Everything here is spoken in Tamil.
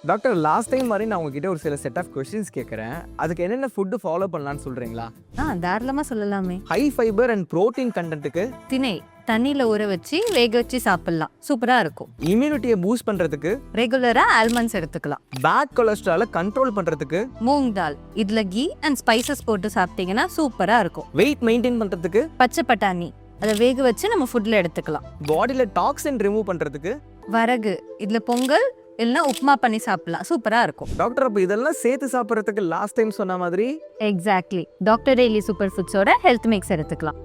டாக்டர், லாஸ்ட் டைம் மாதிரி நான் உங்ககிட்ட ஒரு சில செட் ஆஃப் கொஸ்டின்ஸ் கேட்குறேன். அதுக்கு என்னென்ன ஃபுட்டு ஃபாலோ பண்ணலான்னு சொல்கிறீங்களா? தாராளமா சொல்லலாமே. ஹை ஃபைபர் அண்ட் ப்ரோட்டீன் கண்டென்ட்டுக்கு திணை தண்ணியில ஊற வச்சு வேக வச்சு சாப்பிடலாம், சூப்பரா இருக்கும். இம்யூனிட்டியை பூஸ்ட் பண்ணுறதுக்கு ரெகுலரா ஆல்மண்ட்ஸ் எடுத்துக்கலாம். பேட் கொலஸ்ட்ராலை கண்ட்ரோல் பண்ணுறதுக்கு மூங் தால், இதுல கீ அண்ட் ஸ்பைசஸ் போட்டு சாப்பிட்டீங்கன்னா சூப்பரா இருக்கும். வெயிட் மெயின்டைன் பண்ணுறதுக்கு பச்சை பட்டாணி, அதை வேக வச்சு நம்ம ஃபுட்ல எடுத்துக்கலாம். பாடியில் டாக்ஸின் ரிமூவ் பண்ணுறதுக்கு வரகு, இதுல பொங்கல் இல்லைன்னா உப்புமா பண்ணி சாப்பிடலாம், சூப்பரா இருக்கும். டாக்டர், அப்போ இதெல்லாம் சேர்த்து சாப்பிட்றதுக்கு லாஸ்ட் டைம் சொன்ன மாதிரி எக்ஸாக்ட்லி டாக்டர் டெய்லி சூப்பர் ஃபுட்ஸோட ஹெல்த் மிக்ஸ் எடுத்துக்கலாம்.